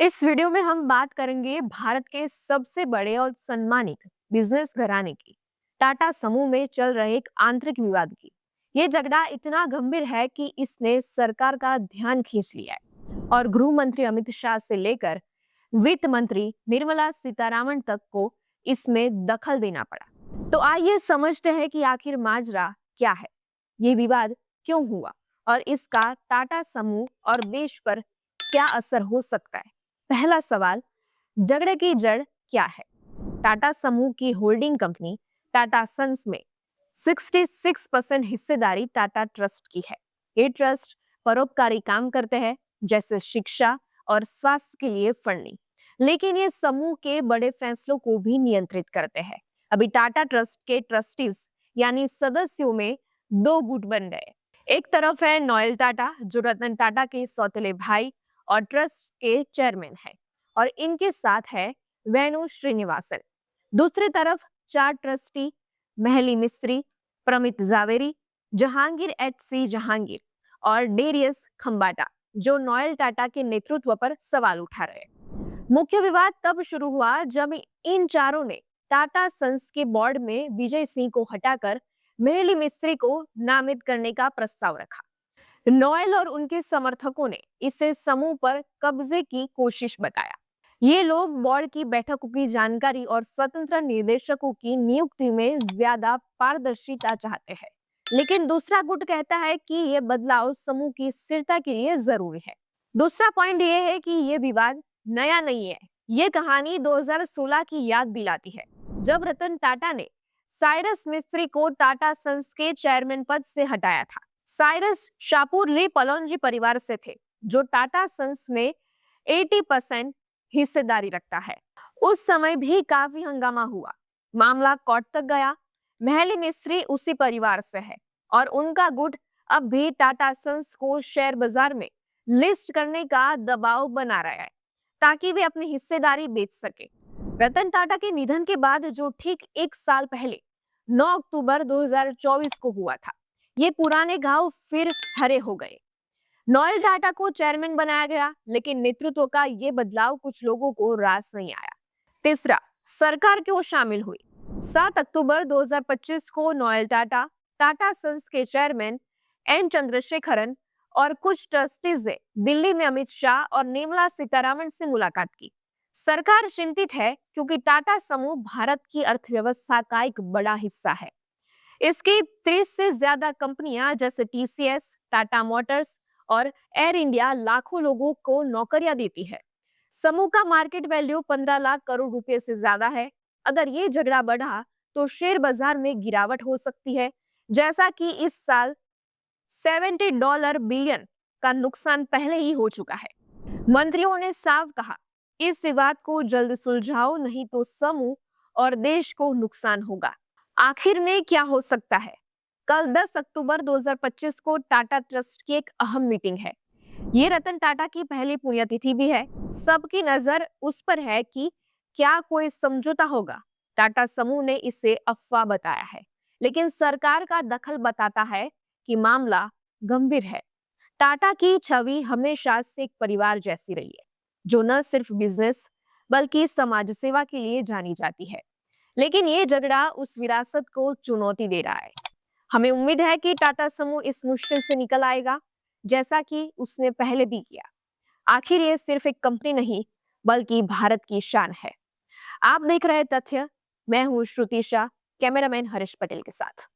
इस वीडियो में हम बात करेंगे भारत के सबसे बड़े और सम्मानित बिजनेस घराने की, टाटा समूह में चल रहे एक आंतरिक विवाद की। ये झगड़ा इतना गंभीर है कि इसने सरकार का ध्यान खींच लिया है और गृह मंत्री अमित शाह से लेकर वित्त मंत्री निर्मला सीतारामन तक को इसमें दखल देना पड़ा। तो आइए समझते हैं कि आखिर माजरा क्या है, ये विवाद क्यों हुआ और इसका टाटा समूह और देश पर क्या असर हो सकता है। पहला सवाल, झगड़े की जड़ क्या है? टाटा समूह की होल्डिंग कंपनी टाटा सन्स में 66% हिस्सेदारी टाटा ट्रस्ट की है। ये ट्रस्ट परोपकारी काम करते हैं, जैसे शिक्षा और स्वास्थ्य के लिए फंडिंग, लेकिन ये समूह के बड़े फैसलों को भी नियंत्रित करते हैं। अभी टाटा ट्रस्ट के ट्रस्टीज यानी सदस्यों में दो गुट बन गए। एक तरफ है नोएल टाटा, जो रतन टाटा के सौतेले भाई और ट्रस्ट के चेयरमैन है, और इनके साथ है वेणु श्रीनिवासन। दूसरी तरफ चार ट्रस्टी महली मिस्त्री, प्रमित जावेरी, जहांगीर एच.सी. जहांगीर और डेरियस खम्बाटा, जो नोएल टाटा के नेतृत्व पर सवाल उठा रहे हैं। मुख्य विवाद तब शुरू हुआ जब इन चारों ने टाटा सन्स के बोर्ड में विजय सिंह को हटाकर महली मिस्त्री को नामित करने का प्रस्ताव रखा। नोएल और उनके समर्थकों ने इसे समूह पर कब्जे की कोशिश बताया। ये लोग बोर्ड की बैठकों की जानकारी और स्वतंत्र निर्देशकों की नियुक्ति में ज्यादा पारदर्शिता चाहते हैं, लेकिन दूसरा गुट कहता है कि ये बदलाव समूह की स्थिरता के लिए जरूरी है। दूसरा पॉइंट ये है कि ये विवाद नया नहीं है। ये कहानी 2016 की याद दिलाती है, जब रतन टाटा ने साइरस मिस्त्री को टाटा सन्स के चेयरमैन पद से हटाया था। साइरस शाहपुर री पलोनजी परिवार से थे, जो टाटा सन्स में 80% हिस्सेदारी रखता है। उस समय भी काफी हंगामा हुआ, मामला कोर्ट तक गया। महली मिस्त्री उसी परिवार से है और उनका गुट अब भी टाटा सन्स को शेयर बाजार में लिस्ट करने का दबाव बना रहा है, ताकि वे अपनी हिस्सेदारी बेच सके। रतन टाटा के निधन के बाद, जो ठीक एक साल पहले 9 अक्टूबर 2024 को हुआ था, ये पुराने घाव फिर हरे हो गए। नोएल टाटा को चेयरमैन बनाया गया, लेकिन नेतृत्व का ये बदलाव कुछ लोगों को रास नहीं आया। तीसरा, सरकार क्यों शामिल हुई? 7 अक्टूबर 2025 को नोएल टाटा, टाटा सन्स के चेयरमैन एन चंद्रशेखरन और कुछ ट्रस्टीज ने दिल्ली में अमित शाह और निर्मला सीतारामन से मुलाकात की। सरकार चिंतित है क्योंकि टाटा समूह भारत की अर्थव्यवस्था का एक बड़ा हिस्सा है। इसकी 30 से ज्यादा कंपनियां जैसे टीसीएस, टाटा मोटर्स और एयर इंडिया लाखों लोगों को नौकरियां देती है। समूह का मार्केट वैल्यू 15 लाख करोड़ रुपए से ज्यादा है। अगर ये झगड़ा बढ़ा तो शेयर बाजार में गिरावट हो सकती है, जैसा कि इस साल $70 बिलियन का नुकसान पहले ही हो चुका है। मंत्रियों ने साफ कहा, इस विवाद को जल्द सुलझाओ, नहीं तो समूह और देश को नुकसान होगा। आखिर में क्या हो सकता है? कल 10 अक्टूबर 2025 को टाटा ट्रस्ट की एक अहम मीटिंग है। ये रतन टाटा की पहली पुण्यतिथि भी है। सबकी नजर उस पर है कि क्या कोई समझौता होगा। टाटा समूह ने इसे अफवाह बताया है, लेकिन सरकार का दखल बताता है कि मामला गंभीर है। टाटा की छवि हमेशा से एक परिवार जैसी रही है, जो न सिर्फ बिजनेस बल्कि समाज सेवा के लिए जानी जाती है। लेकिन ये झगड़ा उस विरासत को चुनौती दे रहा है। हमें उम्मीद है कि टाटा समूह इस मुश्किल से निकल आएगा, जैसा कि उसने पहले भी किया। आखिर ये सिर्फ एक कंपनी नहीं, बल्कि भारत की शान है। आप देख रहे तथ्य। मैं हूँ श्रुति शाह, कैमरामैन हरीश पटेल के साथ।